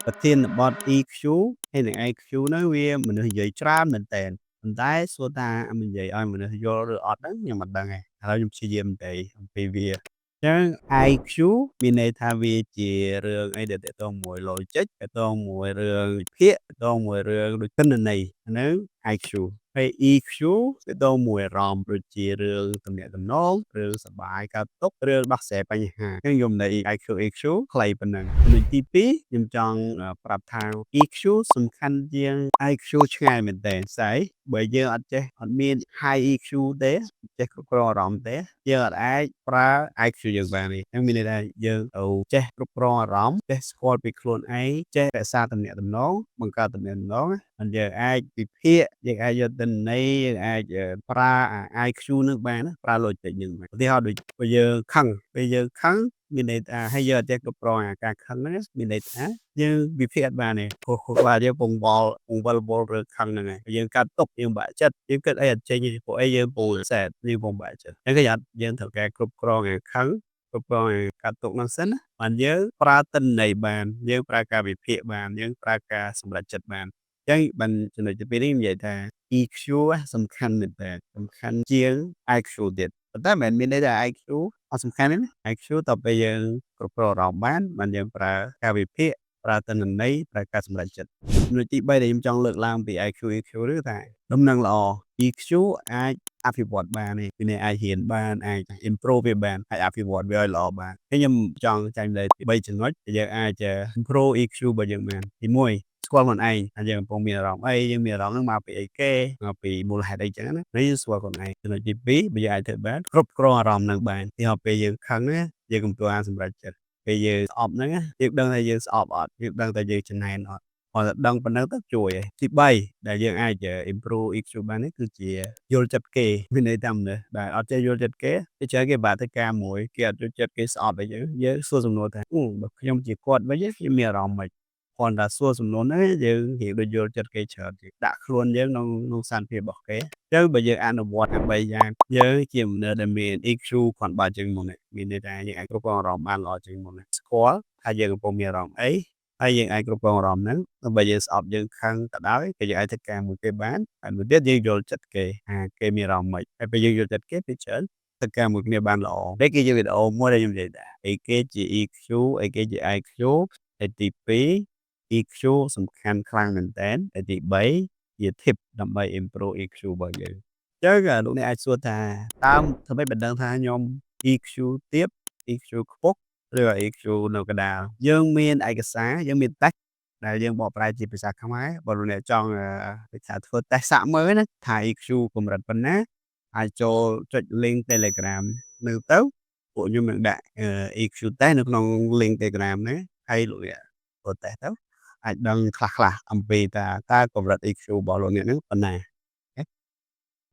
ប្រធានបទ EQ ហើយនិង IQ ហ្នឹងវាមនុស្សនិយាយច្រើនមែនទែនប៉ុន្តែសួរថានិយាយឲ្យមនុស្សយល់ឬអត់ហ្នឹងខ្ញុំមិនដឹងទេឥឡូវខ្ញុំព្យាយាមនិយាយអំពីវាអញ្ចឹង IQ មានន័យថាវាជារឿងអីដែលទាក់ទងមួយ logic ទាក់ទងមួយរឿងវិភាគទាក់ទងមួយរឿងដូចទិន្នន័យហ្នឹង IQ ហើយ EQ ទាក់ទងមួយអារម្មណ៍ដូចជារឿងទំនាក់ទំនងរឿងសប្បាយកើតទុក្ខរឿងដោះស្រាយបញ្ហាអញ្ចឹងខ្ញុំន័យ IQ EQ ខ្លីប៉ុណ្ណឹងចំណុចទី2ខ្ញុំចង់ប្រាប់ថា EQ សំខាន់ជាង IQ ឆ្ងាយមែនទែនស្អីបើយើងអត់ចេះអត់មាន high EQ ទេចេះគ្រប់គ្រងអារម្មណ៍ទេយើងអត់អាចប្រើ IQ យើងបានទេហ្នឹងមានន័យថាយើងត្រូវចេះគ្រប់គ្រងអារម្មណ៍ចេះស្គាល់ពីខ្លួនឯងចេះរក្សាទំនាក់ទំនងបង្កើតទំនាក់ទំនងហើយយើងអាចវិភាគយើងអាចយកទិន្នន័យយើងអាចប្រើ IQ នឹងបានប្រើ logic នឹងបានឧទាហរណ៍ដូចបើយើងខឹងពេលយើងខឹងមានន័យថាហើយយើងអត់ចេះគ្រប់គ្រងការខឹងហ្នឹងមានន័យថាយើងវិភាគអត់បានទេព្រោះគាត់យើងពងវល់រឿងខឹងហ្នឹងឯងយើងកើតទុកយើងបាក់ចិត្តយើងគិតអីអត់ចេញទេព្រោះអីយើងពូសែតយើងពងបាក់ចិត្តអញ្ចឹងគេអត់យើងត្រូវការគ្រប់គ្រងខឹងគ្រប់គ្រងកាត់ទុកហ្នឹងសិនណាបានយើងប្រើទិន្នន័យបានយើងប្រើការវិភាគបានយើងប្រើការសម្រេចចិត្តបានអញ្ចឹងបានចំណុចទី2នេះនិយាយថា EQ សំខាន់មែនតើសំខាន់ជាង IQ ទៀតប៉ុន្តែមិនមែនមានន័យថា IQ អត់សំខាន់ទេណា IQ តទៅយើងគ្រប់គ្រងអារម្មណ៍បានយើងប្រើការវិភាគប្រើទិន្នន័យប្រើការសម្រេចចិត្តចំណុចទី3ដែលខ្ញុំចង់លើកឡើងពី IQ EQ ឬថាដំណឹងល្អ EQ អាចអភិវឌ្ឍបានទេគឺអ្នកអាចរៀនបានអាច improve វាបានអាចអភិវឌ្ឍវាឲ្យល្អបានហើយខ្ញុំចង់ចែកម្លែកពី3ចំណុចដែលយើងអាច improve EQ របស់យើងបានទី1ស្គាល់ខ្លួនឯងថាយើងកំពុងមានអារម្មណ៍អីយើងមានអារម្មណ៍ហ្នឹងមកពីអីគេមកពីមូលហេតុអីចឹងណានេះស្គាល់ខ្លួនឯងចំណុចទី2បើយើងអាចធ្វើបានគ្រប់គ្រងអារម្មណ៍ហ្នឹងបានទីពេលយើងខឹងណាយើងកុំធ្វើអាសម្រេចចិត្តពេលយើងស្អប់ហ្នឹងយើងដឹងថាយើងស្អប់អត់យើងដឹងថាយើងចំណែនអត់គាត់តែដឹងប៉ុណ្ណឹងទៅជួយហើយទី3ដែលយើងអាច improve EQ បាននេះគឺជាយល់ចិត្តគេមានន័យថាមនុស្សដែលអត់ចេះយល់ចិត្តគេច្រើនគេបាក់ធ្វើការមួយគេអត់យល់ចិត្តគេស្អប់អីចឹងយើងសួរសំណួរថាបើខ្ញុំជាគាត់វិញខ្ញុំមានអារម្មណ៍មិនគ្រាន់តែសួរសំណួរហ្នឹងយើងរៀងដូចយល់ចិត្តគេច្រើនជាងដាក់ខ្លួនយើងក្នុងស្ថានភាពរបស់គេអញ្ចឹងបើយើងអនុវត្តទាំង3យ៉ាងយើងជាមនុស្សដែលមាន EQ គ្រាន់បើជាងមុនមានន័យថាយើងអាចគ្រប់គ្រងអារម្មណ៍បានល្អជាងមុនស្គាល់ថាយើងកំពុងមានអារម្មណ៍អីហើយយើងអាចគ្រប់គ្រងអារម្មណ៍ហ្នឹងបើយើងស្អប់យើងខឹងក៏ដោយក៏យើងអាចធ្វើការមួយគេបានហើយមួយទៀតយើងយល់ចិត្តគេថាគេមានអារម្មណ៍មិនហើយពេលយើងយល់ចិត្តគេពេលច្រើនធ្វើការមួយគ្នាបានល្អនេះគឺជាវីដេអូមួយដែលខ្ញុំនិយាយដែរអីគេជា EQ អីគេជា IQ ហើយទី2 EQ សំខាន់ខ្លាំងមែនតើហើយទី3ជា tip ដើម្បី improve EQ របស់យើងអញ្ចឹងលោកអ្នកអាចសួរថាតើធ្វើម៉េចបណ្ដឹងថាខ្ញុំ EQ ទាប EQ ខ្ពស់ឬ EQ នៅកណ្ដាលយើងមានឯកសារយើងមាន test ដែលយើងបកប្រែជាភាសាខ្មែរបើលោកអ្នកចង់គេថាធ្វើ test សាកមើលណាថា EQ កម្រិតប៉ុណ្ណាអាចចូលចុច link Telegram នៅទៅពួកខ្ញុំនឹងដាក់EQ test នៅក្នុង link Telegram ហ្នឹងហើយលោកអ្នកធ្វើ test ទៅអាចដឹងខ្លះៗអំពីតើកម្រិត EQ របស់លោកអ្នកហ្នឹងប៉ុណ្ណា